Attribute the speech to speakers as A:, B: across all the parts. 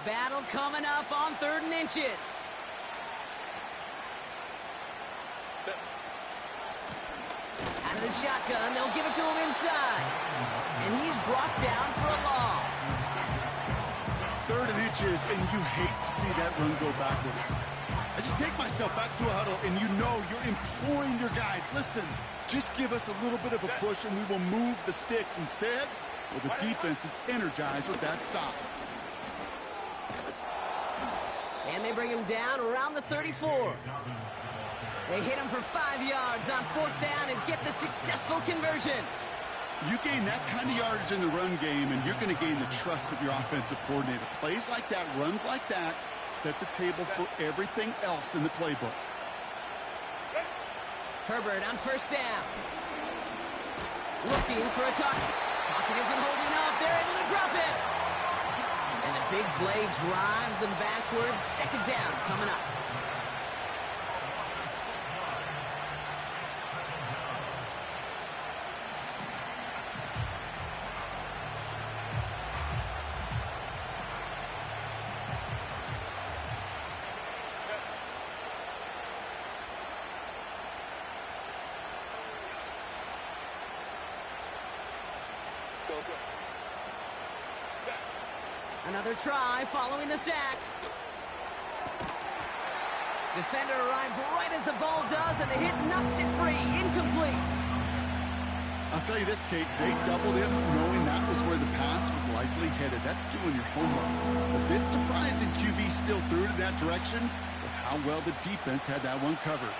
A: Battle coming up on 3rd and inches. Out of the shotgun, they'll give it to him inside. And he's brought down for a loss.
B: 3rd and inches, and you hate to see that run go backwards. I just take myself back to a huddle, and you know you're imploring your guys, listen, just give us a little bit of a push, and we will move the sticks. Instead, well, the defense is energized with that stop.
A: And they bring him down around the 34. They hit him for 5 yards on 4th down and get the successful conversion.
B: You gain that kind of yardage in the run game, and you're going to gain the trust of your offensive coordinator. Plays like that, runs like that, set the table for everything else in the playbook.
A: Herbert on 1st down. Looking for a target. Pocket isn't holding up. They're able to drop it. And the big play drives them backwards. 2nd down coming up. Another try following the sack. Defender arrives right as the ball does, and the hit knocks it free. Incomplete.
B: I'll tell you this, Kate, they doubled him knowing that was where the pass was likely headed. That's doing your homework. A bit surprising QB still threw it in that direction, but how well the defense had that one covered.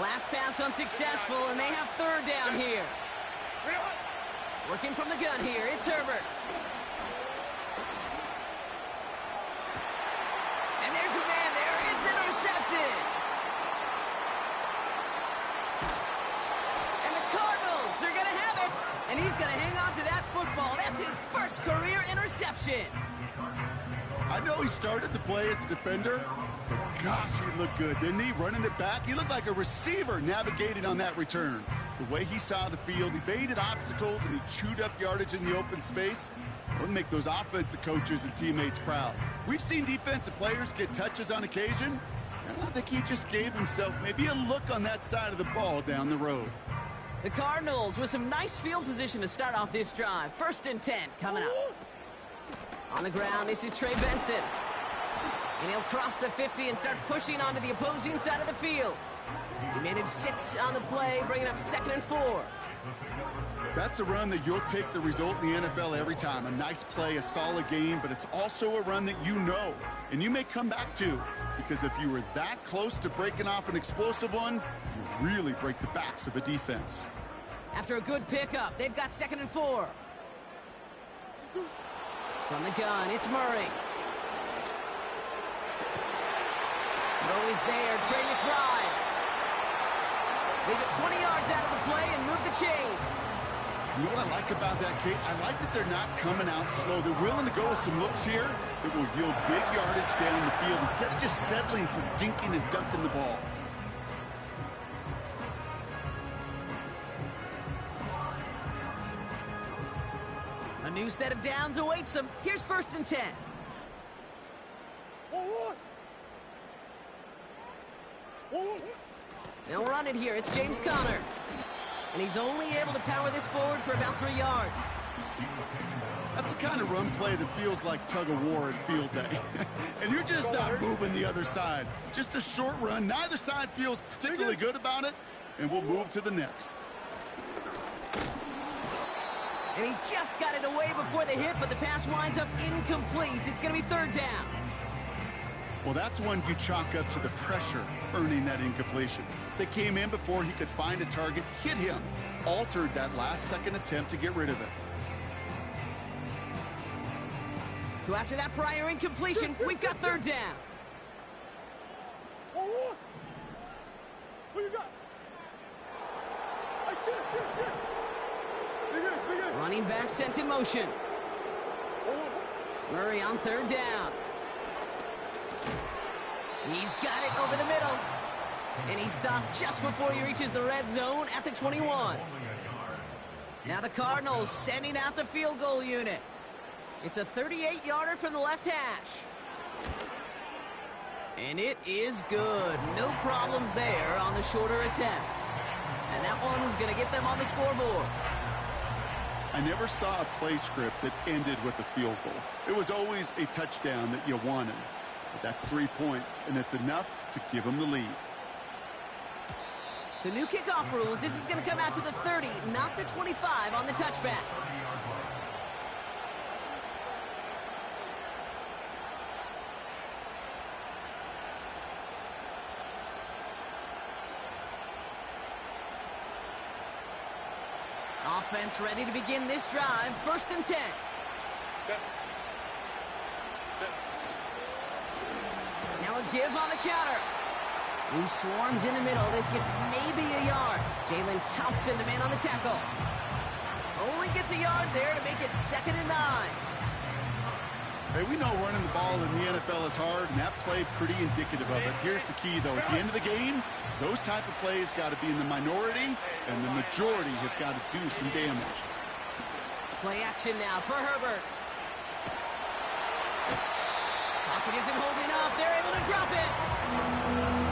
A: Last pass unsuccessful, and they have 3rd down here. Working from the gun here, it's Herbert. And there's a man there, it's intercepted. And the Cardinals are gonna have it. And he's gonna hang on to that football. That's his first career interception.
B: I know he started the play as a defender, but gosh, he looked good, didn't he? Running it back, he looked like a receiver navigating on that return. The way he saw the field, he baited obstacles, and he chewed up yardage in the open space. Would make those offensive coaches and teammates proud. We've seen defensive players get touches on occasion, and I think he just gave himself maybe a look on that side of the ball down the road.
A: The Cardinals with some nice field position to start off this drive. 1st and 10 coming up. On the ground, this is Trey Benson. And he'll cross the 50 and start pushing onto the opposing side of the field. He made it 6 on the play, bringing up 2nd and 4.
B: That's a run that you'll take the result in the NFL every time. A nice play, a solid game, but it's also a run that you know, and you may come back to, because if you were that close to breaking off an explosive one, you really break the backs of a defense.
A: After a good pickup, they've got 2nd and 4. From the gun, it's Murray. Throw is there, Trey McBride. They get 20 yards out of the play and move the chains.
B: You know what I like about that, Kate? I like that they're not coming out slow. They're willing to go with some looks here that will yield big yardage down the field instead of just settling for dinking and dunking the ball.
A: A new set of downs awaits them. Here's 1st and 10. They'll run it here. It's James Conner. And he's only able to power this forward for about 3 yards.
B: That's the kind of run play that feels like tug-of-war at field day. And you're just not moving the other side. Just a short run. Neither side feels particularly good about it. And we'll move to the next.
A: And he just got it away before the hit, but the pass winds up incomplete. It's going to be 3rd down.
B: Well, that's one you chalk up to the pressure earning that incompletion. They came in before he could find a target, hit him, altered that last-second attempt to get rid of it.
A: So after that prior incompletion, we've got 3rd down.
C: Who you got? Shit.
A: Running back sent in motion. Murray on 3rd down. He's got it over the middle. And he stopped just before he reaches the red zone at the 21. Now the Cardinals sending out the field goal unit. It's a 38-yarder from the left hash. And it is good. No problems there on the shorter attempt. And that one is going to get them on the scoreboard.
B: I never saw a play script that ended with a field goal. It was always a touchdown that you wanted. But that's 3 points, and it's enough to give them the lead.
A: So new kickoff rules. This is going to come out to the 30, not the 25 on the touchback. Offense ready to begin this drive. 1st and 10. Now a give on the counter. He swarms in the middle. This gets maybe a yard. Jalen Thompson, the man on the tackle. Only gets a yard there to make it 2nd and 9.
B: Hey, we know running the ball in the NFL is hard, and that play pretty indicative of it. Here's the key, though. At the end of the game, those type of plays got to be in the minority, and the majority have got to do some damage.
A: Play action now for Herbert. Pocket isn't holding up. They're able to drop it.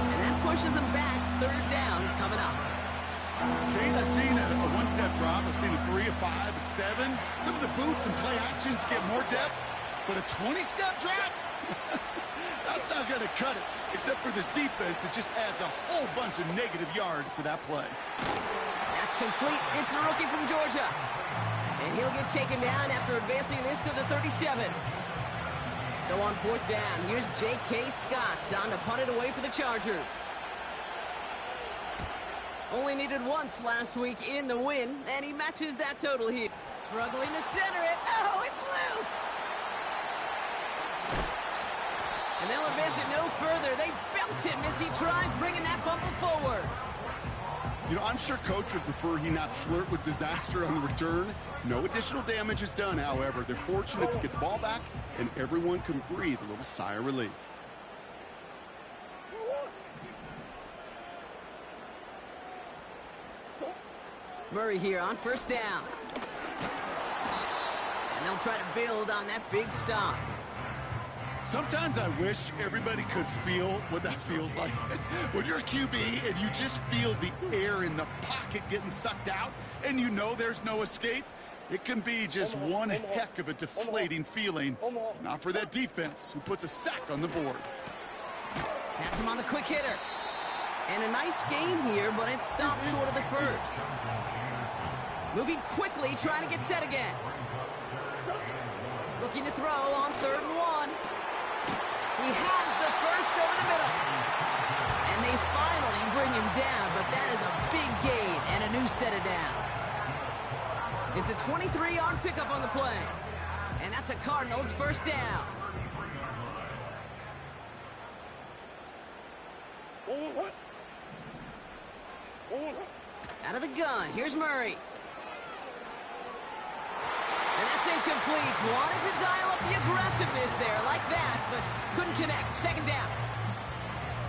A: And that pushes them back. 3rd down coming up.
B: Kane, I've seen a one-step drop. I've seen a 3, a 5, a 7. Some of the boots and play actions get more depth, but a 20-step drop? That's not going to cut it. Except for this defense, it just adds a whole bunch of negative yards to that play.
A: That's complete. It's the rookie from Georgia. And he'll get taken down after advancing this to the 37. So on 4th down, here's J.K. Scott on to punt it away for the Chargers. Only needed once last week in the win, and he matches that total here. Struggling to center it. Oh, it's loose! And they'll advance it no further. They belt him as he tries bringing that fumble forward.
B: You know, I'm sure Coach would prefer he not flirt with disaster on the return. No additional damage is done, however. They're fortunate to get the ball back, and everyone can breathe a little sigh of relief.
A: Murray here on 1st down. And they'll try to build on that big stop.
B: Sometimes I wish everybody could feel what that feels like. When you're a QB and you just feel the air in the pocket getting sucked out and you know there's no escape, it can be just one heck of a deflating feeling. Not for that defense who puts a sack on the board.
A: That's him on the quick hitter. And a nice game here, but it's stopped short of the 1st. Moving quickly, trying to get set again. Looking to throw on 3rd and 1. He has the 1st over the middle. And they finally bring him down, but that is a big gain and a new set of downs. It's a 23-yard pickup on the play. And that's a Cardinals 1st down. Out of the gun, here's Murray. And that's incomplete. Wanted to dial up the aggressiveness there like that, but couldn't connect. 2nd down.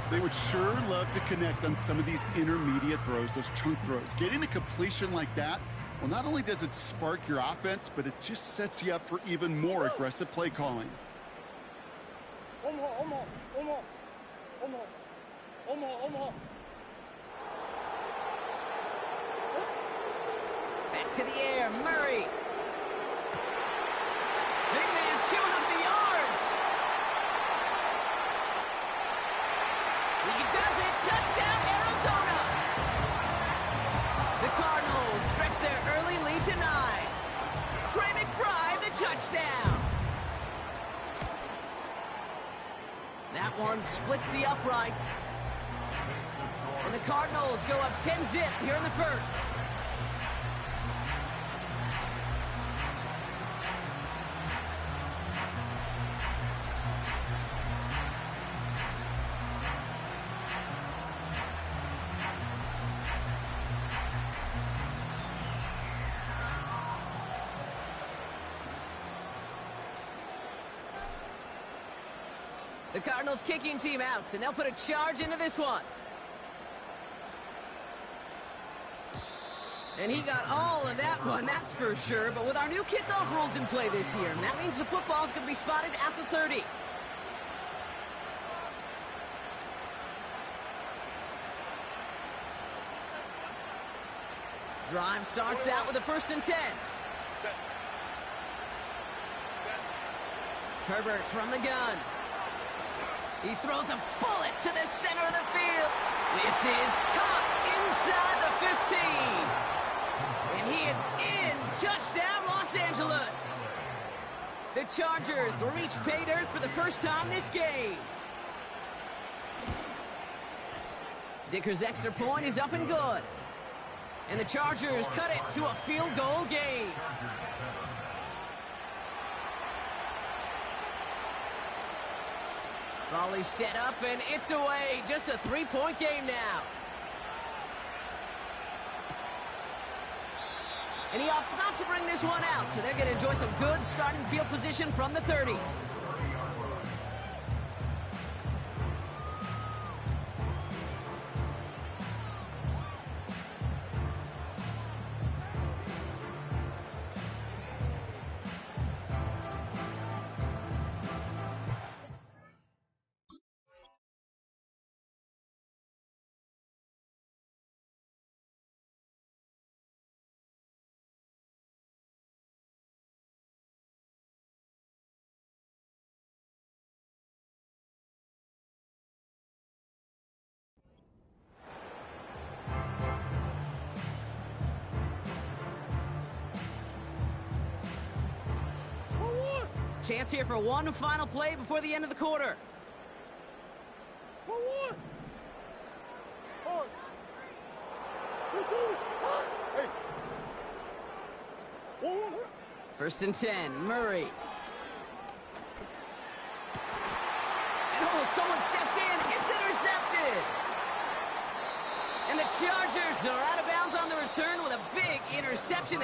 B: They would sure love to connect on some of these intermediate throws, those chunk throws. Getting a completion like that, well, not only does it spark your offense, but it just sets you up for even more aggressive play calling.
A: Back to the air, Murray. Big man showing up the yards. He does it. Touchdown, Arizona. The Cardinals stretch their early lead to 9. Trey McBride, the touchdown. That one splits the uprights. And the Cardinals go up 10-zip here in the 1st. The Cardinals kicking team out, and they'll put a charge into this one. And he got all of that one, that's for sure. But with our new kickoff rules in play this year, that means the football's going to be spotted at the 30. Drive starts out with a 1st and 10. Herbert from the gun. He throws a bullet to the center of the field. This is caught inside the 15. And he is in. Touchdown, Los Angeles. The Chargers reach pay dirt for the first time this game. Dicker's extra point is up and good. And the Chargers cut it to a field goal game. Raleigh set up, and it's away. Just a 3-point game now. And he opts not to bring this one out, so they're going to enjoy some good starting field position from the 30. Chance here for one final play before the end of the quarter.
C: 1-1. 2-2.
A: 1st and 10, Murray. And someone stepped in. It's intercepted. And the Chargers are out of bounds on the return with a big interception.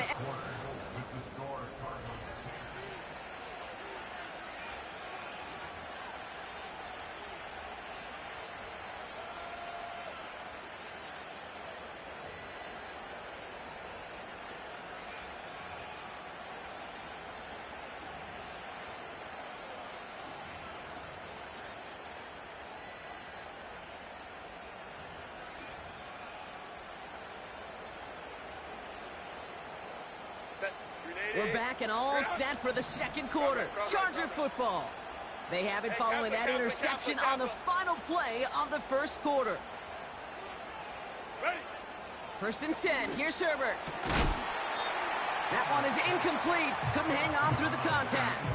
A: We're back and all set for the second quarter. Charger football. They have it following that interception on the final play of the first quarter. 1st and 10. Here's Herbert. That one is incomplete. Couldn't hang on through the contact.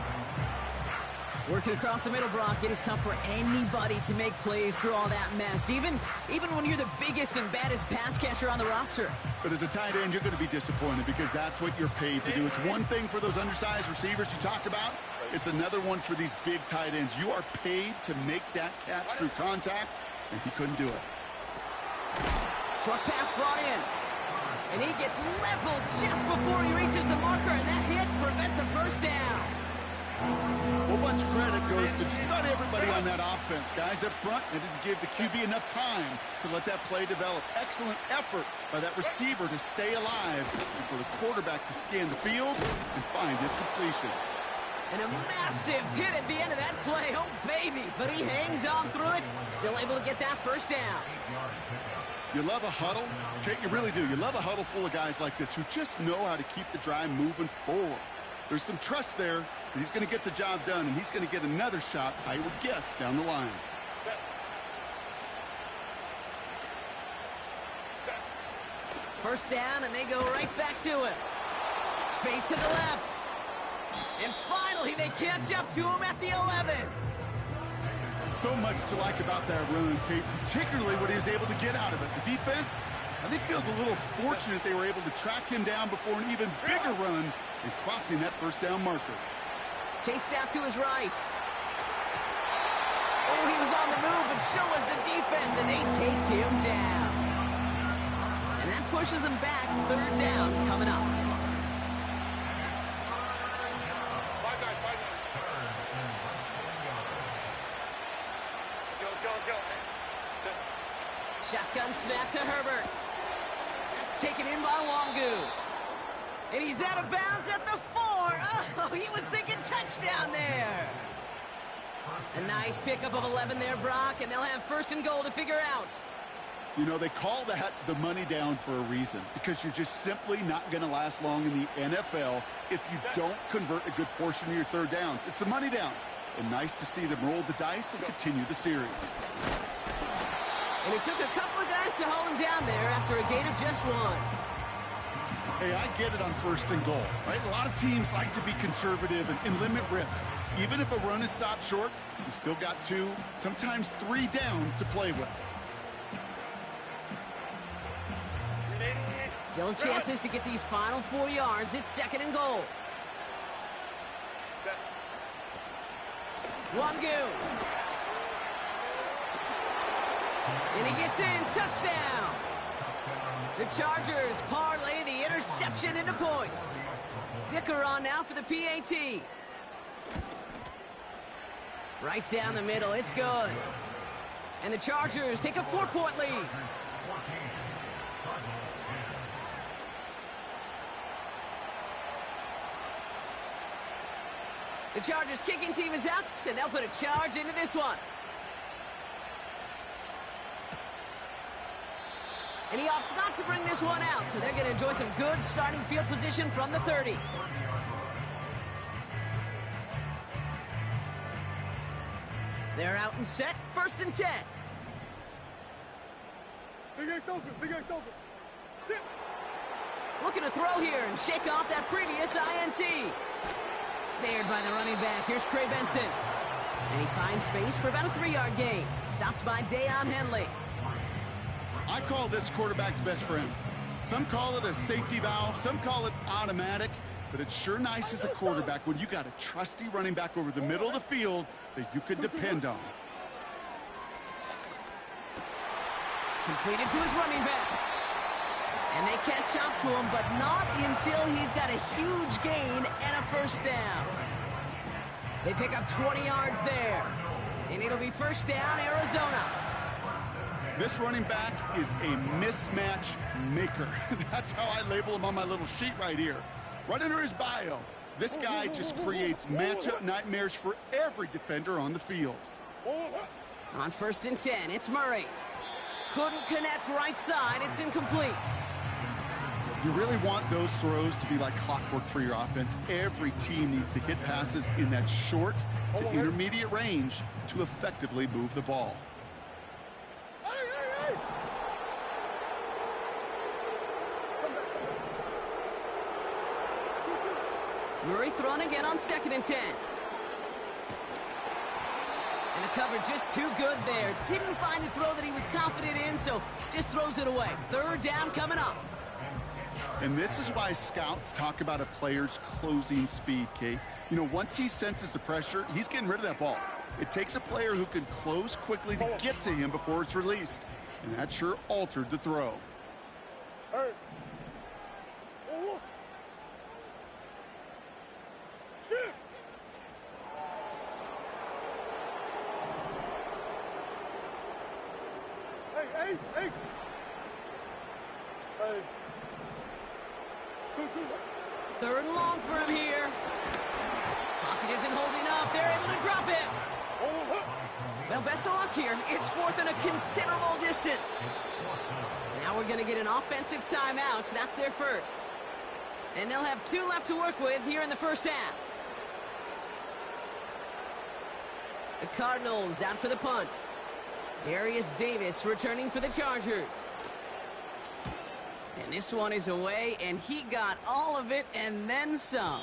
A: Working across the middle, Brock, it is tough for anybody to make plays through all that mess, even when you're the biggest and baddest pass catcher on the roster.
B: But as a tight end, you're going to be disappointed because that's what you're paid to do. It's one thing for those undersized receivers you talk about. It's another one for these big tight ends. You are paid to make that catch through contact, and he couldn't do it.
A: Short pass brought in. And he gets leveled just before he reaches the marker, and that hit prevents a first down.
B: Well, a bunch of credit goes to just about everybody on that offense. Guys up front, they didn't give the QB enough time to let that play develop. Excellent effort by that receiver to stay alive and for the quarterback to scan the field and find his completion.
A: And a massive hit at the end of that play. Oh, baby. But he hangs on through it. Still able to get that first down.
B: You love a huddle. Okay, you really do. You love a huddle full of guys like this who just know how to keep the drive moving forward. There's some trust there that he's going to get the job done, and he's going to get another shot, I would guess, down the line.
A: First down, and they go right back to it. Space to the left. And finally, they catch up to him at the 11.
B: So much to like about that run, Kate, particularly what he was able to get out of it. The defense, I think, feels a little fortunate they were able to track him down before an even bigger run and crossing that first down marker.
A: Chased out to his right. Oh, he was on the move, but so was the defense, and they take him down. And that pushes him back. Third down coming up. Shotgun snap to Herbert. That's taken in by Longu. And he's out of bounds at the 4. Oh, he was thinking touchdown there. A nice pickup of 11 there, Brock, and they'll have first and goal to figure out.
B: You know, they call that the money down for a reason, because you're just simply not going to last long in the NFL if you don't convert a good portion of your third downs. It's the money down. And nice to see them roll the dice and continue the series.
A: And it took a couple of guys to hold him down there after a gain of just one.
B: Hey, I get it on 1st and goal, right? A lot of teams like to be conservative and limit risk. Even if a run is stopped short, you still got 2, sometimes 3 downs to play with.
A: Still chances to get these final 4 yards. It's 2nd and goal. Wangu. And he gets in. Touchdown. The Chargers parlay the interception into points. Dicker on now for the PAT. Right down the middle. It's good. And the Chargers take a 4-point lead. The Chargers kicking team is out, and they'll put a charge into this one. And he opts not to bring this one out, so they're going to enjoy some good starting field position from the 30. They're out and set, 1st and 10.
C: Big Ace open, Big Ace open. Sit.
A: Looking to throw here and shake off that previous INT. Snared by the running back. Here's Trey Benson. And he finds space for about a 3-yard gain. Stopped by Deion Henley.
B: I call this quarterback's best friend. Some call it a safety valve. Some call it automatic. But it's sure nice as a quarterback when you got a trusty running back over the middle of the field that you could depend on.
A: Completed to his running back. And they catch up to him, but not until he's got a huge gain and a 1st down. They pick up 20 yards there. And it'll be 1st down, Arizona.
B: This running back is a mismatch maker. That's how I label him on my little sheet right here. Right under his bio, this guy just creates matchup nightmares for every defender on the field.
A: On 1st and 10, it's Murray. Couldn't connect right side. It's incomplete.
B: You really want those throws to be like clockwork for your offense. Every team needs to hit passes in that short to intermediate range to effectively move the ball.
A: Murray thrown again on 2nd and 10. And the cover just too good there. Didn't find the throw that he was confident in, so just throws it away. 3rd down coming up.
B: And this is why scouts talk about a player's closing speed, Kate. You know, once he senses the pressure, he's getting rid of that ball. It takes a player who can close quickly to get to him before it's released. And that sure altered the throw.
C: Ace, Ace. Hey. 2-2.
A: 3rd and long for him here. Pocket isn't holding up. They're able to drop him. Well, best of luck here. It's 4th and a considerable distance. Now we're going to get an offensive timeout. That's their 1st. And they'll have 2 left to work with here in the 1st half. The Cardinals out for the punt. Darius Davis returning for the Chargers. And this one is away, and he got all of it and then some.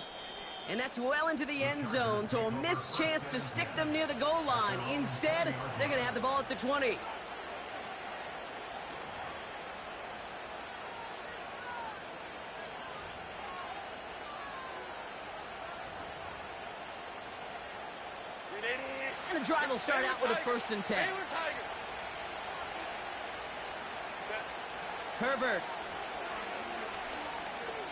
A: And that's well into the end zone, so a missed chance to stick them near the goal line. Instead, they're going to have the ball at the 20. And the drive will start out with a 1st and 10. Herbert.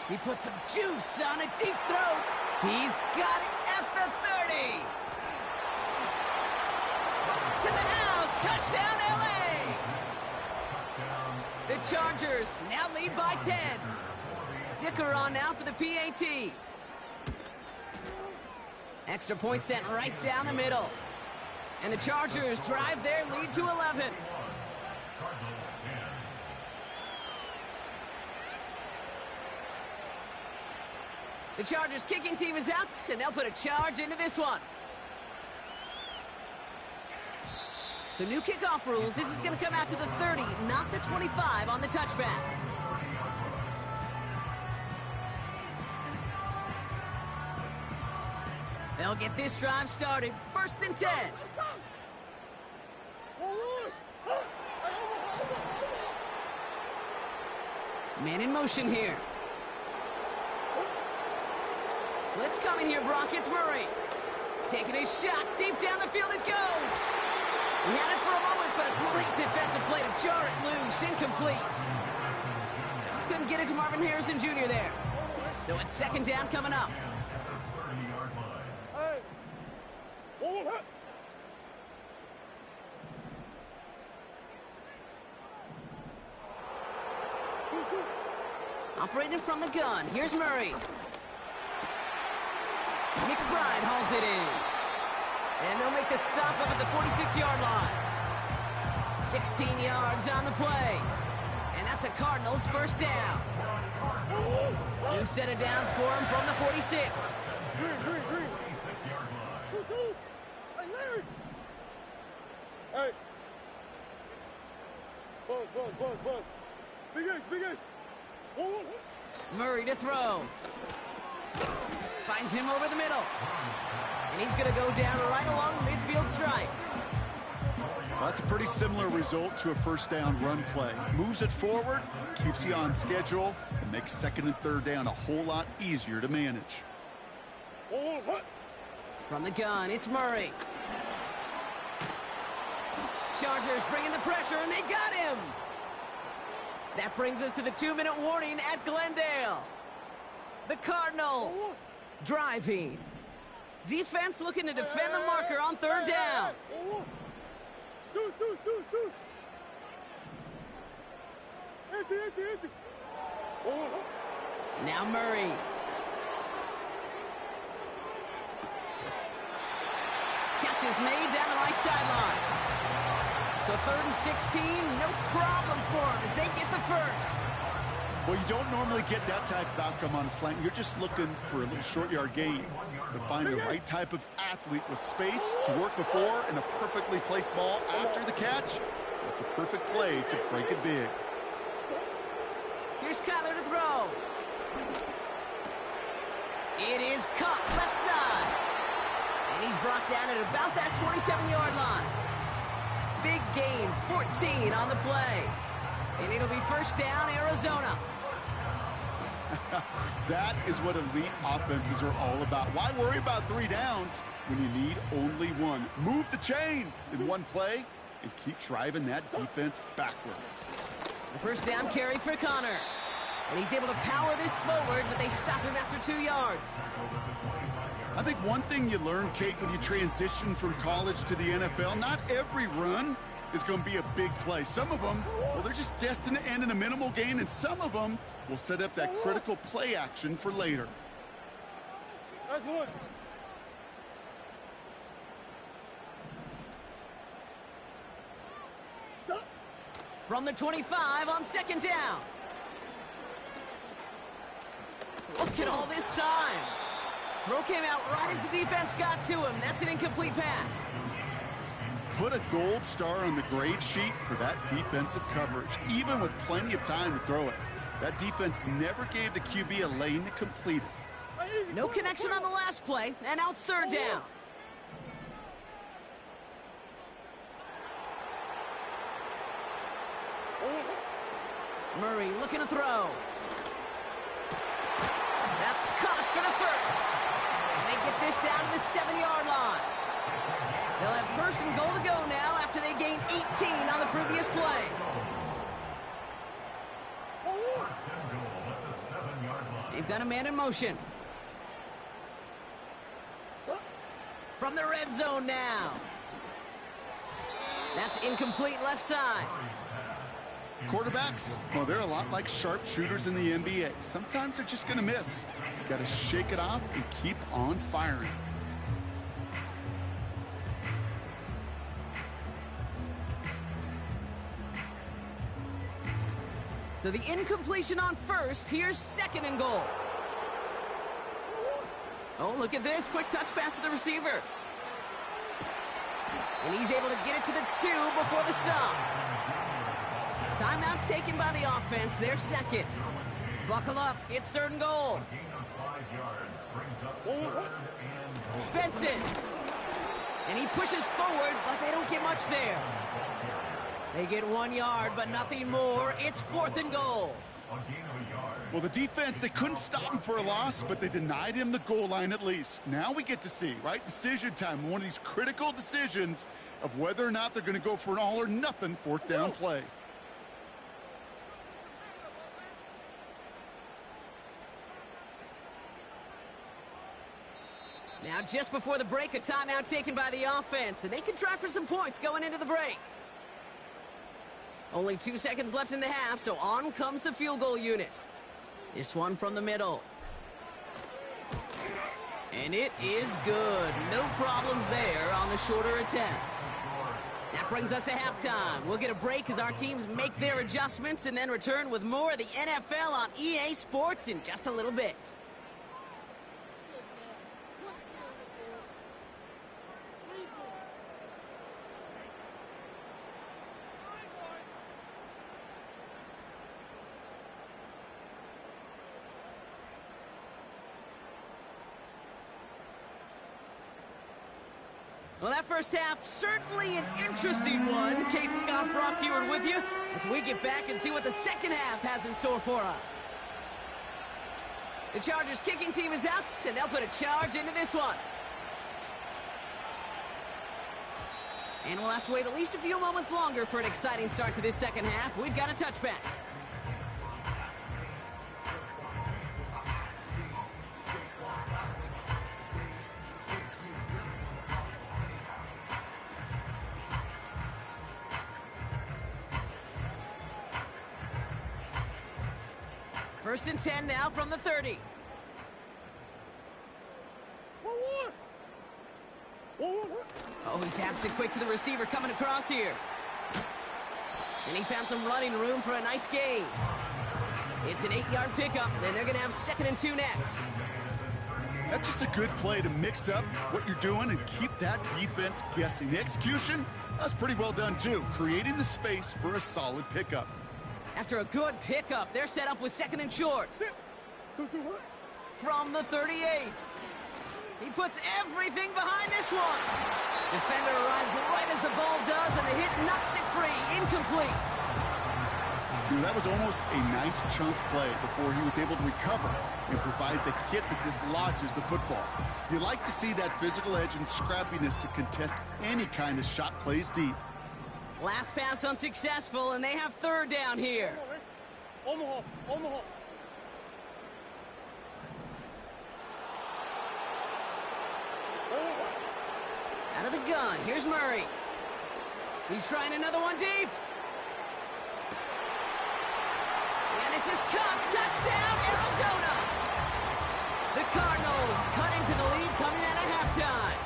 A: He put some juice on a deep throw. He's got it at the 30. To the house. Touchdown, L.A. The Chargers now lead by 10. Dicker on now for the PAT. Extra point sent right down the middle. And the Chargers drive their lead to 11. The Chargers kicking team is out, and they'll put a charge into this one. So new kickoff rules. This is going to come out to the 30, not the 25 on the touchback. They'll get this drive started. 1st and 10. Man in motion here. Let's come in here, Brock. It's Murray. Taking a shot. Deep down the field it goes. He had it for a moment, but a great defensive play to jar it loose. Incomplete. Just couldn't get it to Marvin Harrison Jr. there. So it's 2nd down coming up.
C: Hey.
A: Operating from the gun. Here's Murray. McBride hauls it in. And they'll make the stop up at the 46-yard line. 16 yards on the play. And that's a Cardinals 1st down. New set of downs for him from the 46.
C: Green. 2-2. Hey, Larry. Hey. Buzz. Big Ace.
A: Murray to throw. Finds him over the middle. And he's going to go down right along the midfield stripe.
B: Well, that's a pretty similar result to a 1st down run play. Moves it forward, keeps you on schedule, and makes 2nd and 3rd down a whole lot easier to manage.
A: From the gun, it's Murray. Chargers bringing the pressure, and they got him. That brings us to the 2-minute warning at Glendale. The Cardinals driving. Defense looking to defend the marker on 3rd down.
C: Deuce. Empty.
A: Now Murray. Catch is made down the right sideline. So 3rd and 16, no problem for them as they get the 1st.
B: Well, you don't normally get that type of outcome on a slant. You're just looking for a little short yard gain. To find the right type of athlete with space to work before and a perfectly placed ball after the catch. That's a perfect play to break it big.
A: Here's Kyler to throw. It is caught left side. And he's brought down at about that 27-yard line. Big gain, 14 on the play. And it'll be 1st down, Arizona.
B: That is what elite offenses are all about. Why worry about 3 downs when you need only 1? Move the chains in one play and keep driving that defense backwards.
A: The 1st down carry for Connor. And he's able to power this forward, but they stop him after 2 yards.
B: I think one thing you learn, Kate, when you transition from college to the NFL, not every run is going to be a big play. Some of them, well, they're just destined to end in a minimal gain, and some of them will set up that critical play action for later.
C: That's one.
A: From the 25 on 2nd down. Look at all this time. Throw came out right as the defense got to him. That's an incomplete pass.
B: Put a gold star on the grade sheet for that defensive coverage, even with plenty of time to throw it. That defense never gave the QB a lane to complete it.
A: No connection on the last play, and now it's 3rd down. Murray looking to throw. That's caught for the 1st. And they get this down to the 7-yard line. They'll have 1st and goal to go now after they gain 18 on the previous play. They've got a man in motion. From the red zone now. That's incomplete left side.
B: Quarterbacks, well, they're a lot like sharpshooters in the NBA. Sometimes they're just going to miss. You got to shake it off and keep on firing.
A: So the incompletion on 1st. Here's 2nd and goal. Oh, look at this. Quick touch pass to the receiver. And he's able to get it to the 2 before the stop. Timeout taken by the offense. Their second. Buckle up. It's 3rd and goal. Benson. And he pushes forward, but they don't get much there. They get 1 yard, but nothing more. It's 4th and goal.
B: Well, the defense, they couldn't stop him for a loss, but they denied him the goal line at least. Now we get to see, right? Decision time. One of these critical decisions of whether or not they're going to go for an all-or-nothing 4th down play.
A: Now, just before the break, a timeout taken by the offense, and they can try for some points going into the break. Only 2 seconds left in the half, so on comes the field goal unit. This one from the middle. And it is good. No problems there on the shorter attempt. That brings us to halftime. We'll get a break as our teams make their adjustments and then return with more of the NFL on EA Sports in just a little bit. Well, that first half, certainly an interesting one. Kate Scott, Brock Ewart with you as we get back and see what the second half has in store for us. The Chargers kicking team is out, and they'll put a charge into this one. And we'll have to wait at least a few moments longer for an exciting start to this second half. We've got a touchback. First and 10 now from the 30. Oh, he taps it quick to the receiver coming across here. And he found some running room for a nice gain. It's an 8-yard pickup, and they're going to have 2nd and 2 next.
B: That's just a good play to mix up what you're doing and keep that defense guessing. The execution, that's pretty well done too, creating the space for a solid pickup.
A: After a good pickup, they're set up with 2nd and short. From the 38. He puts everything behind this one. Defender arrives right as the ball does, and the hit knocks it free. Incomplete.
B: Dude, that was almost a nice chunk play before he was able to recover and provide the hit that dislodges the football. You like to see that physical edge and scrappiness to contest any kind of shot plays deep.
A: Last pass unsuccessful, and they have 3rd down here.
C: Omaha.
A: Out of the gun, here's Murray. He's trying another one deep. And this is caught. Touchdown, Arizona. The Cardinals cut into the lead coming out of halftime.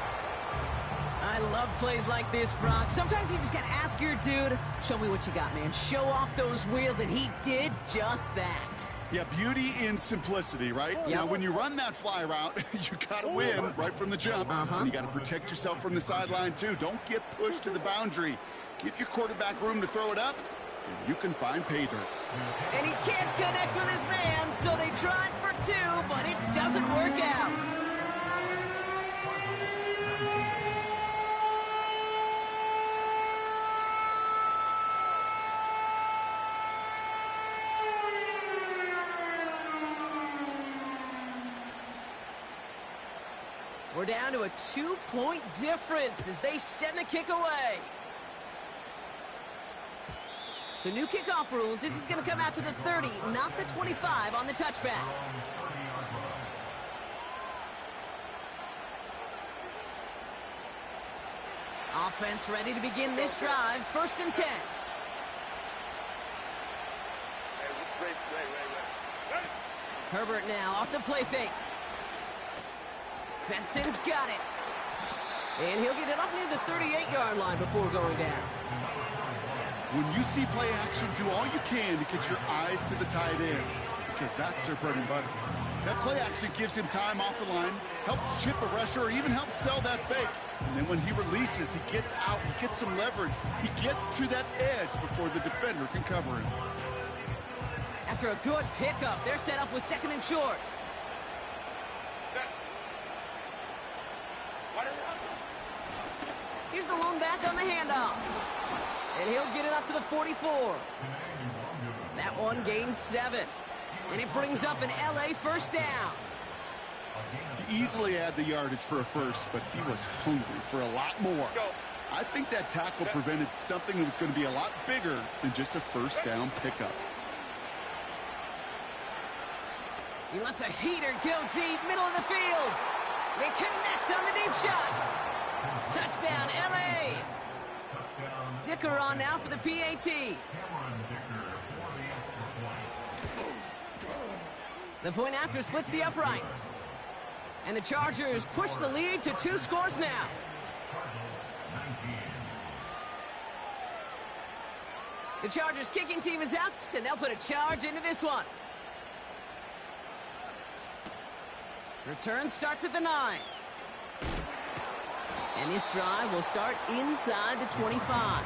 A: I love plays like this, Brock. Sometimes you just got to ask your dude, show me what you got, man. Show off those wheels, and he did just that.
B: Yeah, beauty in simplicity, right?
A: Yep.
B: Now, when you run that fly route, you got to win right from the jump. And you got to protect yourself from the sideline, too. Don't get pushed to the boundary. Give your quarterback room to throw it up, and you can find pay dirt.
A: And he can't connect with his man, so they tried for 2, but it doesn't work out. We're down to a 2-point difference as they send the kick away. So new kickoff rules. This is going to come out to the 30, not the 25 on the touchback. Offense ready to begin this drive. 1st and 10. Herbert now off the play fake. Benson's got it. And he'll get it up near the 38-yard line before going down.
B: When you see play action, do all you can to get your eyes to the tight end, because that's their bread and butter. That play actually gives him time off the line, helps chip a rusher, or even helps sell that fake. And then when he releases, he gets out, he gets some leverage. He gets to that edge before the defender can cover him.
A: After a good pickup, they're set up with 2nd and short. Here's the lone back on the handoff. And he'll get it up to the 44. That one gains 7. And it brings up an LA first down.
B: He easily had the yardage for a first, but he was hungry for a lot more. I think that tackle prevented something that was going to be a lot bigger than just a first down pickup.
A: He lets a heater go deep, middle of the field. They connect on the deep shot. Touchdown, LA. Dicker on now for the PAT. The point after splits the uprights. And the Chargers push the lead to 2 scores now. The Chargers kicking team is out, and they'll put a charge into this one. Return starts at the 9. And this drive will start inside the 25.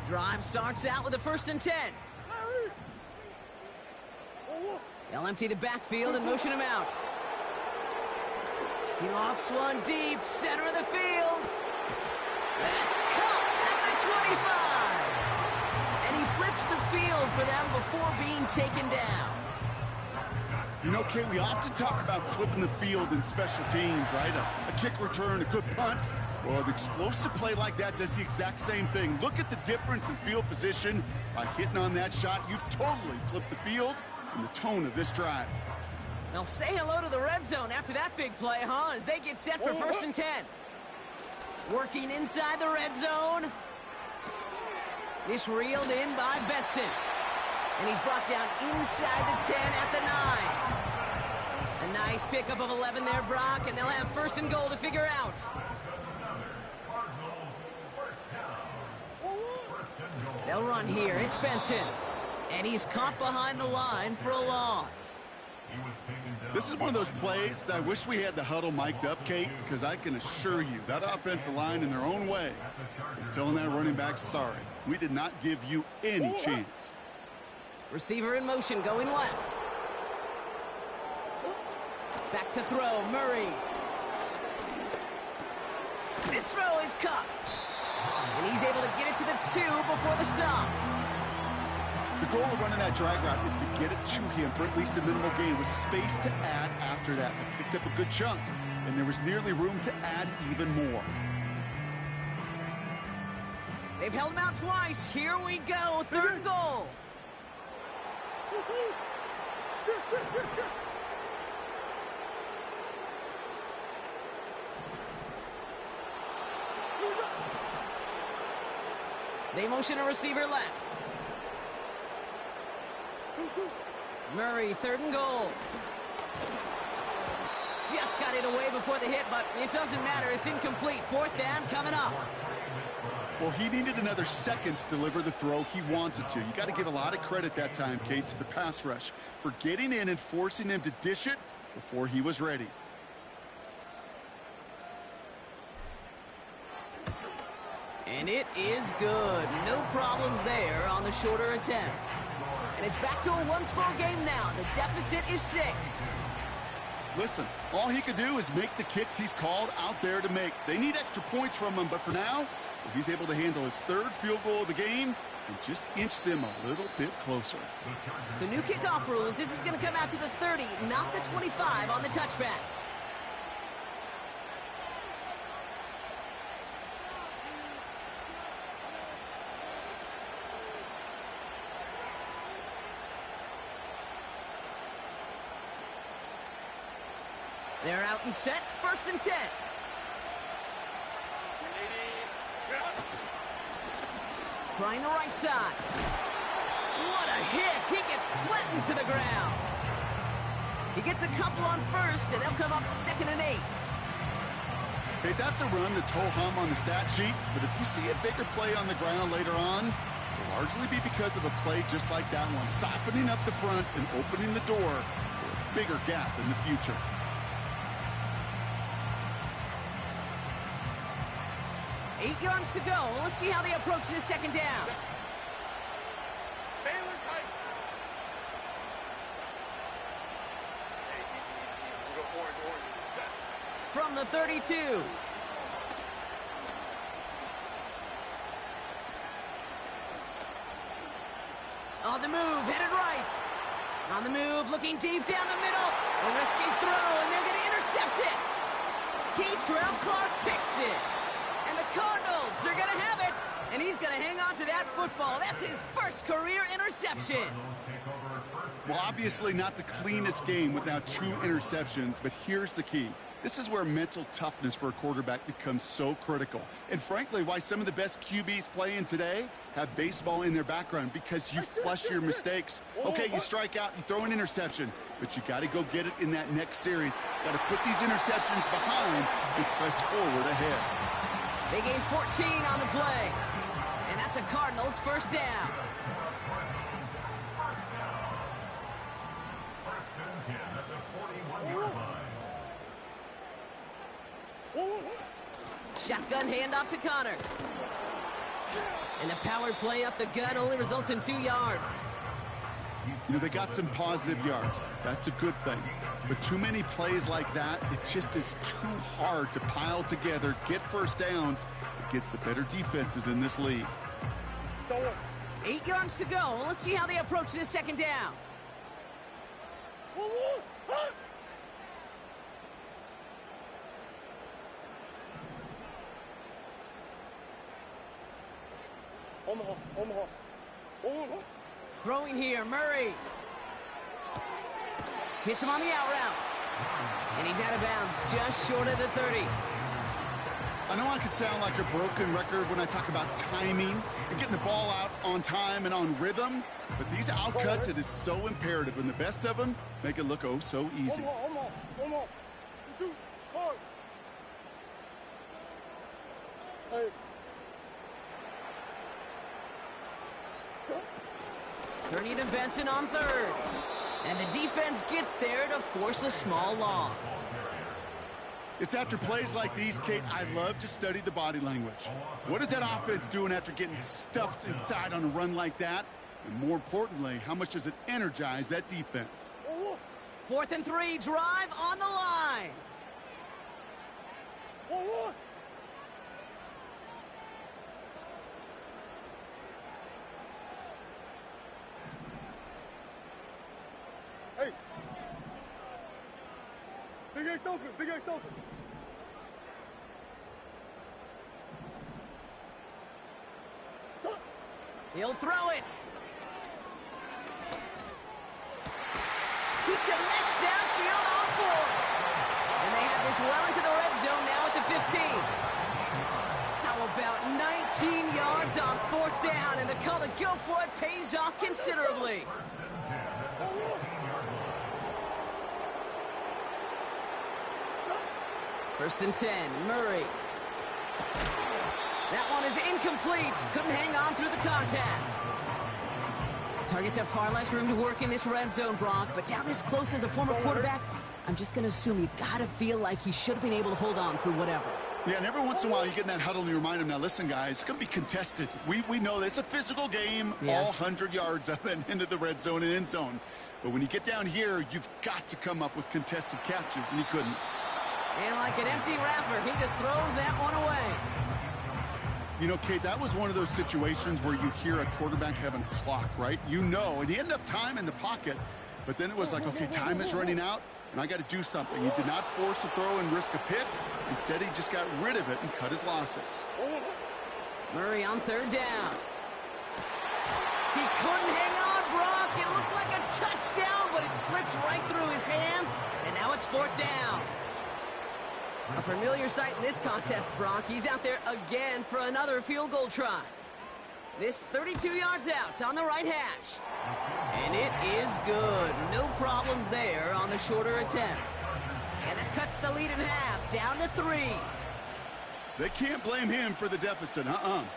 A: Drive starts out with a 1st and 10. They'll empty the backfield and motion him out. He lofts one deep, center of the field. That's caught at the 25. And he flips the field for them before being taken down.
B: You know, Kate, we often talk about flipping the field in special teams, right? A kick return, a good punt. Well, an explosive play like that does the exact same thing. Look at the difference in field position. By hitting on that shot, you've totally flipped the field and the tone of this drive.
A: They'll say hello to the red zone after that big play, huh? As they get set for 1st and 10. Working inside the red zone. This reeled in by Benson. And he's brought down inside the 10 at the 9. A nice pickup of 11 there, Brock, and they'll have 1st and goal to figure out. They'll run here. It's Benson. And he's caught behind the line for a loss.
B: This is one of those plays that I wish we had the huddle mic'd up, Kate, because I can assure you that offensive line in their own way is telling that running back, sorry, we did not give you any chance.
A: Receiver in motion, going left. Back to throw, Murray. This throw is caught. And he's able to get it to the 2 before the stop.
B: The goal of running that drag route is to get it to him for at least a minimal gain with space to add after that. They picked up a good chunk, and there was nearly room to add even more.
A: They've held him out twice. Here we go. 3rd and goal. They motion a receiver left. Murray, 3rd and goal. Just got it away before the hit, but it doesn't matter. It's incomplete. 4th down coming up.
B: Well, he needed another second to deliver the throw he wanted to. You got to give a lot of credit that time, Kate, to the pass rush for getting in and forcing him to dish it before he was ready.
A: And it is good. No problems there on the shorter attempt. And it's back to a 1-score game now. The deficit is 6.
B: Listen, all he could do is make the kicks he's called out there to make. They need extra points from him, but for now, he's able to handle his 3rd field goal of the game and just inch them a little bit closer.
A: So new kickoff rules. This is going to come out to the 30, not the 25 on the touchback. They're out and set. 1st and 10. Trying the right side. What a hit. He gets flattened to the ground. He gets a couple on first, and they'll come up 2nd and 8.
B: Okay, that's a run that's ho-hum on the stat sheet, but if you see a bigger play on the ground later on, it'll largely be because of a play just like that one, softening up the front and opening the door for a bigger gap in the future.
A: Eight yards to go. Let's see how they approach this 2nd down.
C: Baylor tight. Hey, we go orange. Set.
A: From the 32. On the move, headed right. On the move, looking deep down the middle. A risky throw, and they're going to intercept it. Keytrell Clark picks it. And the Cardinals are going to have it. And he's going to hang on to that football. That's his first career interception.
B: Well, obviously not the cleanest game without 2 interceptions, but here's the key. This is where mental toughness for a quarterback becomes so critical. And frankly, why some of the best QBs playing today have baseball in their background, because you flush your mistakes. Okay, you strike out, you throw an interception, but you got to go get it in that next series. Got to put these interceptions behind and press forward ahead.
A: They gain 14 on the play. And that's a Cardinals first down. Shotgun handoff to Connor. And the power play up the gut only results in 2 yards.
B: You know, they got some positive yards. That's a good thing. But too many plays like that, it just is too hard to pile together, get first downs against the better defenses in this league.
A: 8 yards to go. Let's see how they approach this 2nd down.
C: Omaha.
A: Throwing here, Murray. Hits him on the out route. And he's out of bounds, just short of the 30.
B: I know I could sound like a broken record when I talk about timing and getting the ball out on time and on rhythm, but these outcuts, it is so imperative, and the best of them make it look oh so easy.
C: Omaha. 2, 4. Hey.
A: Turning to Benson on 3rd. And the defense gets there to force a small loss.
B: It's after plays like these, Kate, I love to study the body language. What is that offense doing after getting stuffed inside on a run like that? And more importantly, how much does it energize that defense?
A: 4th and 3, drive on the line.
C: Hey. Big Ace open.
A: He'll throw it. He connects downfield on 4th. And they have this well into the red zone now at the 15. How about 19 yards on 4th down, and the call to go for it pays off considerably. First and 10, Murray. That one is incomplete. Couldn't hang on through the contact. Targets have far less room to work in this red zone, Brock, but down this close as a former quarterback, I'm just going to assume you got to feel like he should have been able to hold on through whatever.
B: Yeah, and every once in a while you get in that huddle and you remind him, now listen, guys, it's going to be contested. We know this. It's a physical game, all 100 yards up and into the red zone and end zone. But when you get down here, you've got to come up with contested catches, and he couldn't.
A: And like an empty wrapper, he just throws that one away.
B: You know, Kate, that was one of those situations where you hear a quarterback having a clock, right? You know, and he had enough time in the pocket, but then it was like, okay, time is running out, and I got to do something. He did not force a throw and risk a pick. Instead, he just got rid of it and cut his losses.
A: Murray on 3rd down. He couldn't hang on, Brock. It looked like a touchdown, but it slips right through his hands, and now it's 4th down. A familiar sight in this contest, Brock. He's out there again for another field goal try. This 32 yards out on the right hash. And it is good. No problems there on the shorter attempt. And that cuts the lead in half, down to 3.
B: They can't blame him for the deficit.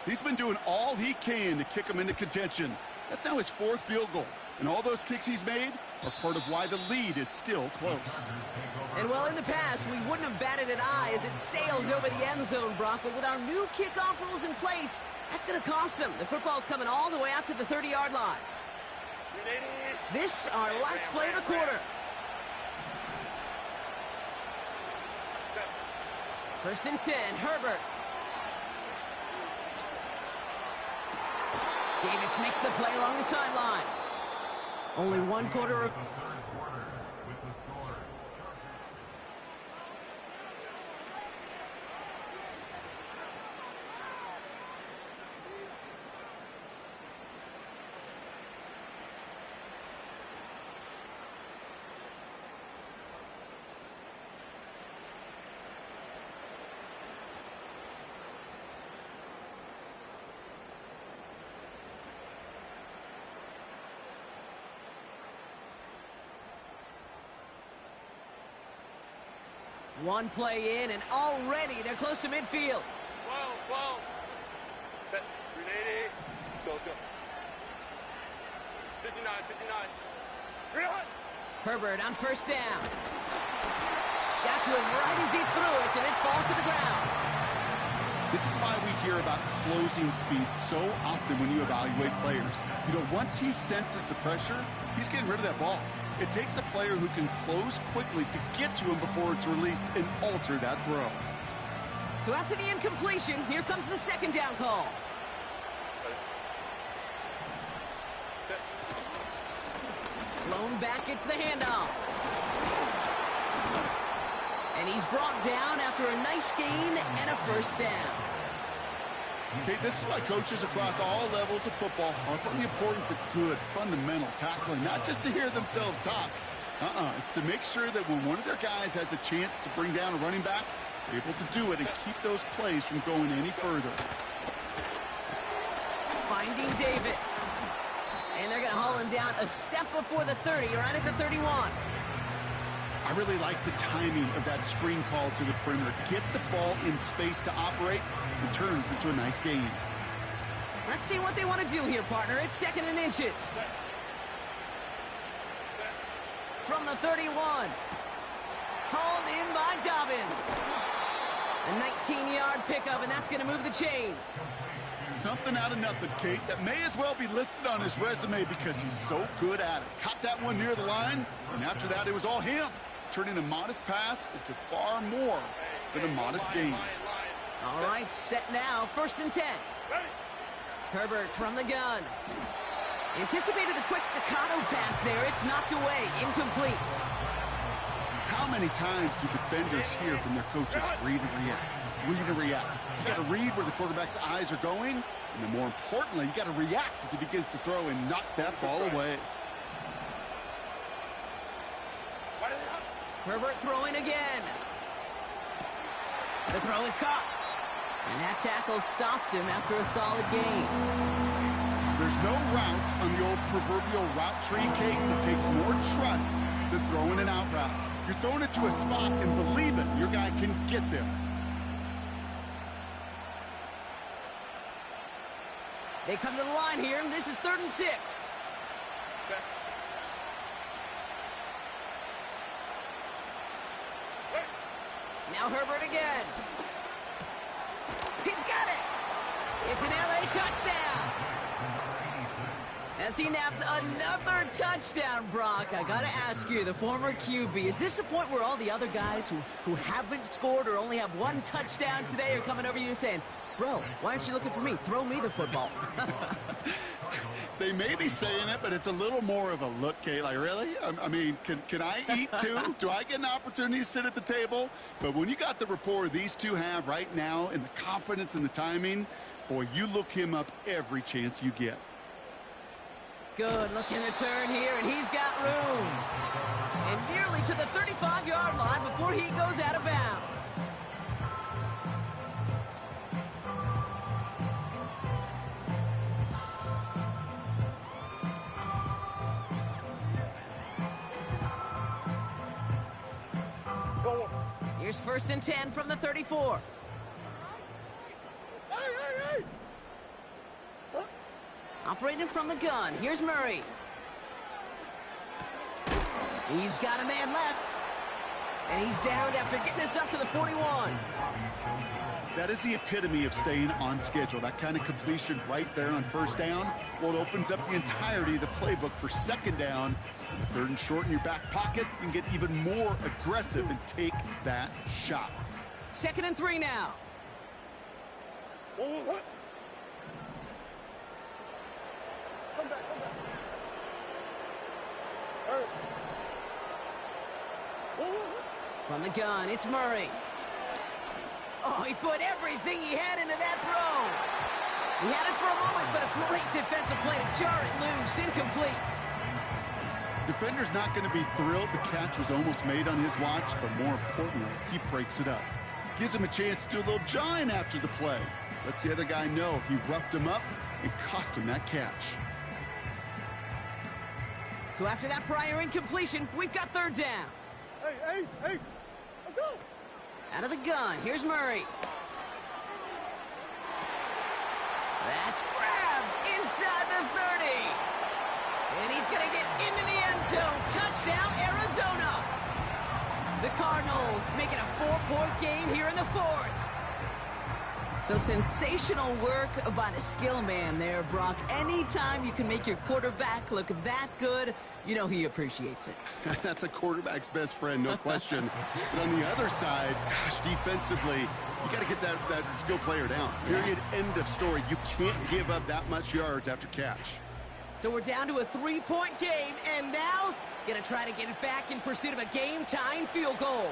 B: He's been doing all he can to kick them into contention. That's now his 4th field goal. And all those kicks he's made are part of why the lead is still close.
A: And well, in the past, we wouldn't have batted an eye as it sails over the end zone, Brock. But with our new kickoff rules in place, that's going to cost them. The football's coming all the way out to the 30-yard line. This, our last play of the quarter. First and 10, Herbert. Davis makes the play along the sideline. Only 1 quarter. One play in, and already they're close to midfield.
C: 12, 12. Set. 380. Go, go. 59, 59. 300.
A: Herbert on first down. Got to him right as he threw it, and it falls to the ground.
B: This is why we hear about closing speed so often when you evaluate players. You know, once he senses the pressure, he's getting rid of that ball. It takes a player who can close quickly to get to him before it's released and alter that throw.
A: So after the incompletion, here comes the second down call. Blown back, gets the handoff. And he's brought down after a nice gain and a first down.
B: Okay, this is why coaches across all levels of football harp on the importance of good, fundamental tackling, not just to hear themselves talk. It's to make sure that when one of their guys has a chance to bring down a running back, they're able to do it and keep those plays from going any further.
A: Finding Davis. And they're going to haul him down a step before the 30, right at the 31.
B: I really like the timing of that screen call to the perimeter. Get the ball in space to operate. It turns into a nice gain.
A: Let's see what they want to do here, partner. It's 2nd and inches. From the 31. Hauled in by Dobbins. A 19-yard pickup, and that's going to move the chains.
B: Something out of nothing, Kate, that may as well be listed on his resume because he's so good at it. Caught that one near the line, and after that, it was all him. Turning a modest pass into far more than a modest gain.
A: All right, set now. 1st and 10. Herbert from the gun. Anticipated the quick staccato pass there. It's knocked away. Incomplete.
B: How many times do defenders hear from their coaches, read and react, read and react? You got to read where the quarterback's eyes are going, and then more importantly, you got to react as he begins to throw and knock that ball away.
A: Herbert throwing again. The throw is caught. And that tackle stops him after a solid gain.
B: There's no routes on the old proverbial route tree, Kate, that takes more trust than throwing an out route. You're throwing it to a spot and believe it, your guy can get there.
A: They come to the line here, and this is 3rd and 6. Now Herbert again. He's got it. It's an LA touchdown. As he naps another touchdown, Brock, I got to ask you, the former QB, is this the point where all the other guys who haven't scored or only have 1 touchdown today are coming over you saying, bro, why aren't you looking for me? Throw me the football.
B: They may be saying it, but it's a little more of a look, Kate. Like, really? I mean, can I eat too? Do I get an opportunity to sit at the table? But when you got the rapport these two have right now and the confidence and the timing, boy, you look him up every chance you get.
A: Good looking return here, and he's got room. And nearly to the 35-yard line before he goes out of bounds. Here's 1st and 10 from the 34.
C: Hey!
A: Operating from the gun, here's Murray. He's got a man left. And he's downed after getting this up to the 41.
B: That is the epitome of staying on schedule. That kind of completion right there on 1st down. Well, it opens up the entirety of the playbook for 2nd down. 3rd and short in your back pocket. You can get even more aggressive and take that shot.
A: 2nd and 3 now.
C: What? Come back. All right.
A: From the gun, it's Murray. Oh, he put everything he had into that throw. He had it for a moment, but a great defensive play to jar it loose. Incomplete.
B: Defender's not going to be thrilled the catch was almost made on his watch, but more importantly, he breaks it up. Gives him a chance to do a little jawing after the play. Lets the other guy know he roughed him up and cost him that catch.
A: So after that prior incompletion, we've got 3rd down.
C: Hey, Ace. Let's go.
A: Out of the gun, here's Murray. That's grabbed inside the 30. And he's going to get into the end zone. Touchdown, Arizona. The Cardinals make it a 4-point game here in the 4th. So sensational work by the skill man there, Brock. Anytime you can make your quarterback look that good, you know he appreciates it.
B: That's a quarterback's best friend, no question. But on the other side, gosh, defensively, you got to get that skill player down. Period, end of story. You can't give up that much yards after catch.
A: So we're down to a 3-point game, and now gonna try to get it back in pursuit of a game-tying field goal.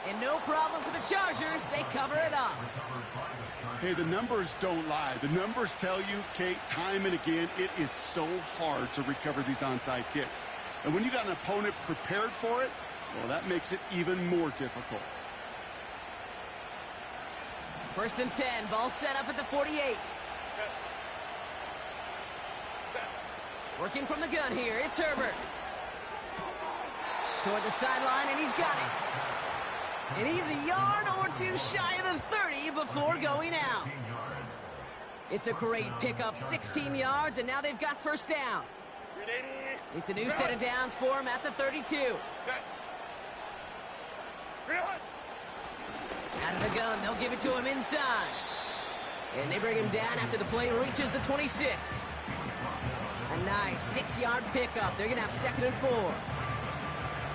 A: And no problem for the Chargers. They cover it up.
B: Hey, the numbers don't lie. The numbers tell you, Kate, time and again, it is so hard to recover these onside kicks. And when you got an opponent prepared for it, well, that makes it even more difficult.
A: 1st and 10, ball set up at the 48. Working from the gun here, it's Herbert. Toward the sideline, and he's got it. And he's a yard or two shy of the 30 before going out. It's a great pickup, 16 yards, and now they've got 1st down. It's a new set of downs for him at the 32. Out of the gun, they'll give it to him inside. And they bring him down after the play reaches the 26. A nice 6-yard pickup. They're going to have 2nd and 4.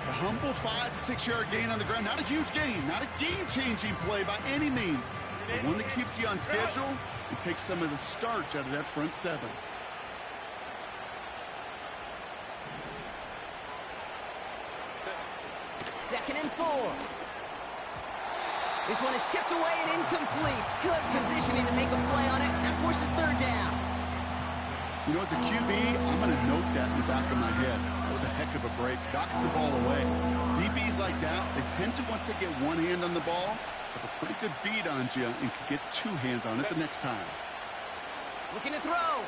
B: A humble 5 to 6 yard gain on the ground. Not a huge gain, not a game-changing play by any means. But one that keeps you on schedule and takes some of the starch out of that front 7.
A: Second and 4. This one is tipped away and incomplete. Good positioning to make a play on it. That forces 3rd down.
B: You know, as a QB, I'm going to note that in the back of my head. That was a heck of a break. Knocks the ball away. DBs like that, they tend to, once they get one hand on the ball, have a pretty good beat on you and can get 2 hands on it the next time.
A: Looking to throw.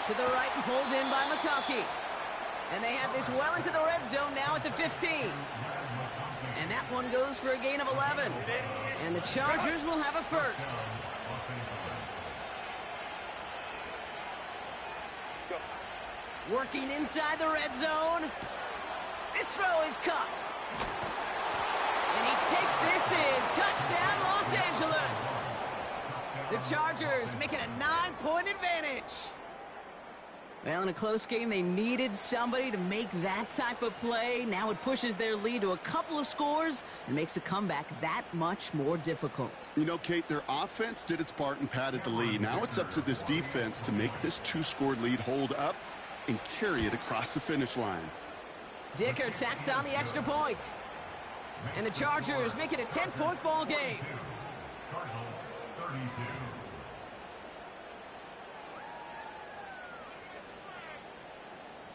A: To the right and pulled in by McConkey. And they have this well into the red zone now at the 15. And that one goes for a gain of 11. And the Chargers will have a 1st. Working inside the red zone. This throw is caught. And he takes this in. Touchdown, Los Angeles. The Chargers make it a 9-point advantage. Well, in a close game, they needed somebody to make that type of play. Now it pushes their lead to a couple of scores and makes a comeback that much more difficult.
B: You know, Kate, their offense did its part and padded the lead. Now it's up to this defense to make this 2-score lead hold up and carry it across the finish line.
A: Dicker tacks on the extra point. And the Chargers make it a 10-point ball game.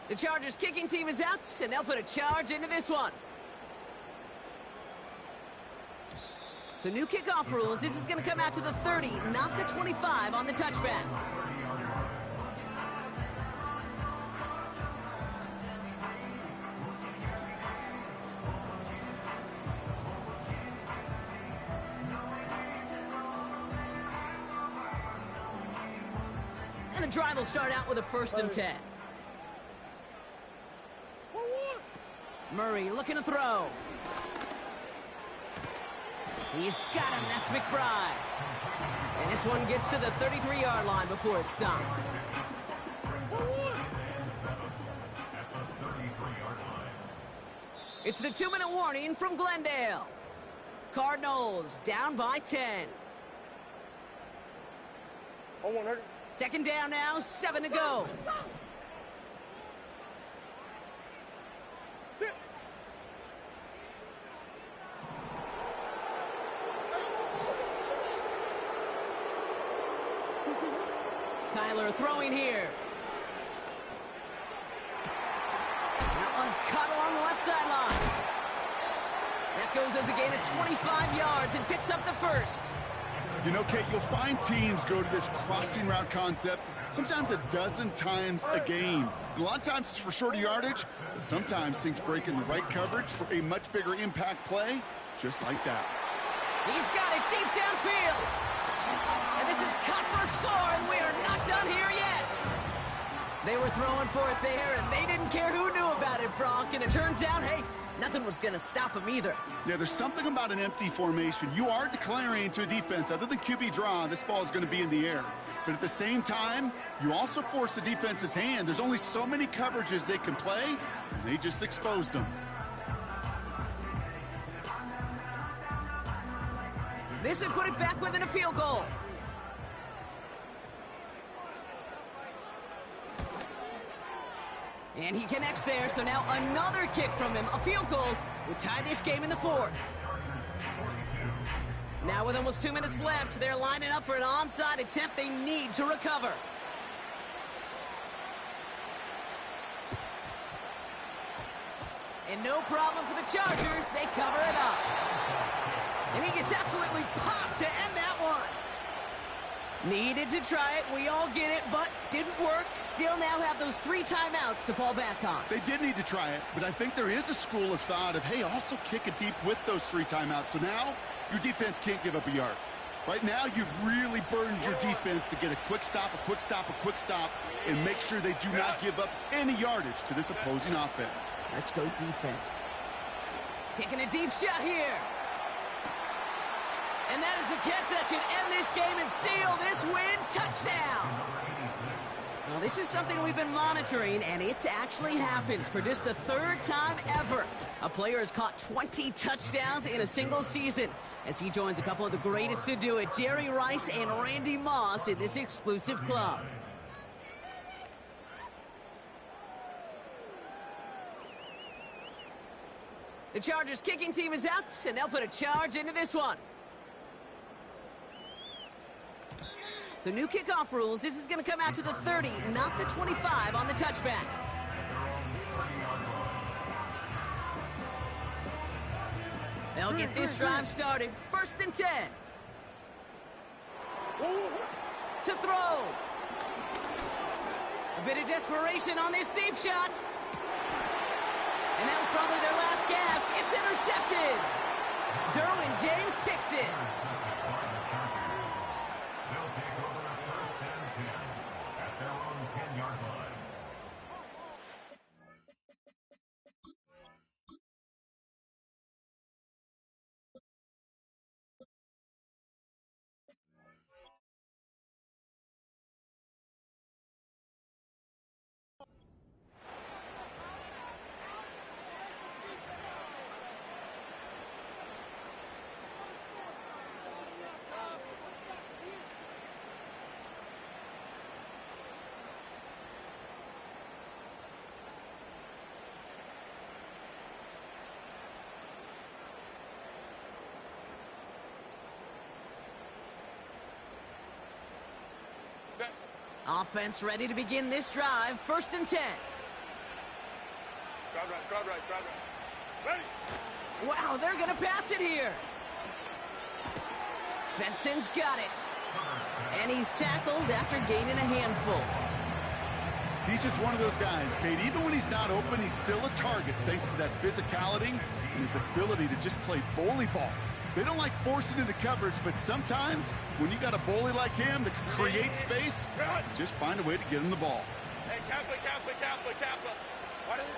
A: The Chargers kicking team is out, and they'll put a charge into this one. So new kickoff rules. This is going to come out to the 30, not the 25 on the touchback. And the drive will start out with a 1st and 10. Murray looking to throw. He's got him. That's McBride. And this one gets to the 33-yard line before it's stopped. It's the 2-minute warning from Glendale. Cardinals down by 10.
C: On 100.
A: 2nd down now, 7 to go.
C: Sit.
A: Kyler throwing here. That one's caught along the left sideline. That goes as a gain of 25 yards and picks up the 1st.
B: You know, Kate, you'll find teams go to this crossing route concept sometimes a dozen times a game. And a lot of times it's for shorter yardage, but sometimes things break in the right coverage for a much bigger impact play, just like that.
A: He's got it deep downfield. And this is cut for a score, and we are not done here yet. They were throwing for it there, and they didn't care who knew about it, Bronk. And it turns out, hey, nothing was going to stop them either.
B: Yeah, there's something about an empty formation. You are declaring to a defense, other than QB draw, this ball is going to be in the air. But at the same time, you also force the defense's hand. There's only so many coverages they can play, and they just exposed them.
A: This would put it back within a field goal. And he connects there, so now another kick from him. A field goal would tie this game in the 4th. Now with almost 2 minutes left, they're lining up for an onside attempt they need to recover. And no problem for the Chargers. They cover it up. And he gets absolutely popped to end that one. Needed to try it, we all get it, but didn't work. Still now have those 3 timeouts to fall back on.
B: They did need to try it, but I think there is a school of thought of, hey, also kick it deep with those 3 timeouts. So now your defense can't give up a yard. Right now, you've really burdened your defense to get a quick stop, a quick stop, a quick stop, and make sure they do not give up any yardage to this opposing offense.
A: Let's go defense. Taking a deep shot here. And that is the catch that should end this game and seal this win. Touchdown. Well, this is something we've been monitoring, and it's actually happened for just the 3rd time ever. A player has caught 20 touchdowns in a single season as he joins a couple of the greatest to do it, Jerry Rice and Randy Moss, in this exclusive club. The Chargers kicking team is out, and they'll put a charge into this one. So new kickoff rules. This is going to come out to the 30, not the 25 on the touchback. They'll get this drive started. 1st and 10. To throw. A bit of desperation on this deep shot. And that was probably their last gasp. It's intercepted. Derwin James picks it. Offense ready to begin this drive. 1st and 10.
C: Grab right. Ready.
A: Wow, they're going to pass it here. Benson's got it. And he's tackled after gaining a handful.
B: He's just one of those guys, Kate. Even when he's not open, he's still a target thanks to that physicality and his ability to just play bully ball. They don't like forcing into coverage, but sometimes when you got a bully like him that can create space, just find a way to get him the ball.
C: Hey, Kaplan. Why did he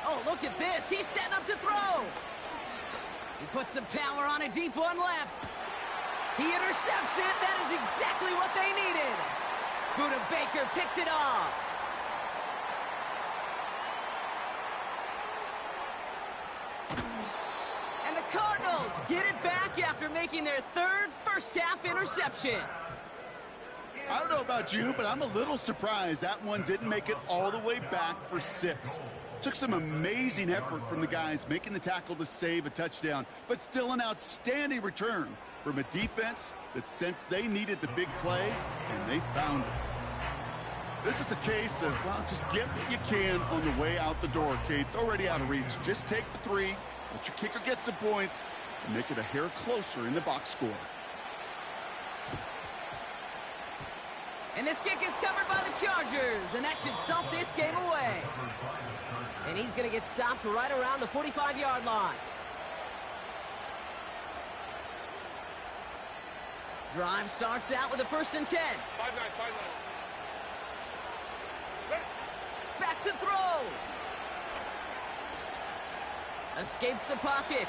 A: Oh, look at this. He's setting up to throw. He puts some power on a deep one left. He intercepts it. That is exactly what they needed. Buda Baker picks it off. And the Cardinals get it back after making their third first-half interception.
B: I don't know about you, but I'm a little surprised that one didn't make it all the way back for 6. Took some amazing effort from the guys making the tackle to save a touchdown, but still an outstanding return from a defense that sensed they needed the big play, and they found it. This is a case of, well, just get what you can on the way out the door, Kate. It's already out of reach. Just take the 3, let your kicker get some points, and make it a hair closer in the box score.
A: And this kick is covered by the Chargers, and that should salt this game away. And he's going to get stopped right around the 45-yard line. Drive starts out with a 1st and 10.
C: 5-9.
A: Back to throw. Escapes the pocket.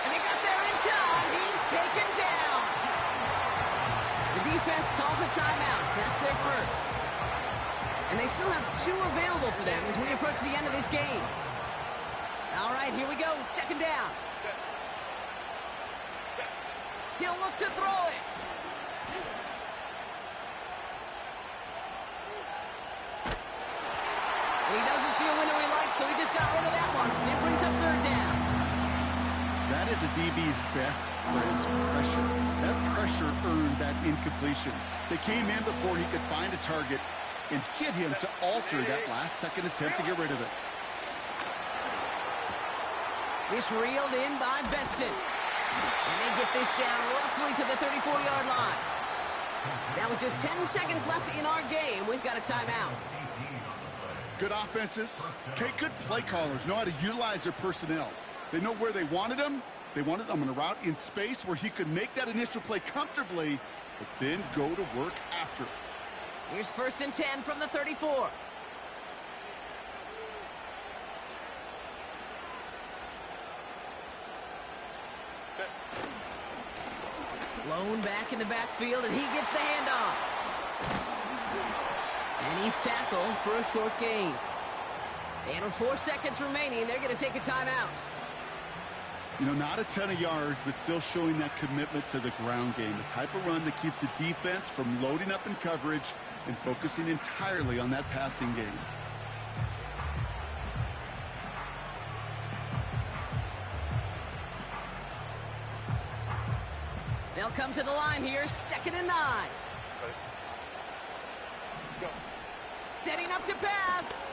A: And he got there in time. He's taken down. The defense calls a timeout. That's their first. And they still have 2 available for them as we approach the end of this game. All right, here we go. 2nd down. He'll look to throw it. And he doesn't see a window he likes, so he just got rid of that one. It brings up 3rd down.
B: That is a DB's best friend, pressure. That pressure earned that incompletion. They came in before he could find a target and hit him to alter that last-second attempt to get rid of it.
A: This reeled in by Benson. And they get this down roughly to the 34-yard line. Now with just 10 seconds left in our game, we've got a timeout.
B: Good offenses. Okay, good play callers know how to utilize their personnel. They know where they wanted him. They wanted him on a route in space where he could make that initial play comfortably, but then go to work after it.
A: Here's 1st and 10 from the 34. Blown back in the backfield, and he gets the handoff. And he's tackled for a short gain. And with 4 seconds remaining, they're going to take a timeout.
B: You know, not a ton of yards, but still showing that commitment to the ground game. The type of run that keeps the defense from loading up in coverage and focusing entirely on that passing game.
A: They'll come to the line here, 2nd and 9.
C: Go.
A: Setting up to pass.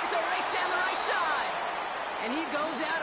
A: It's a race down the right side. And he goes out.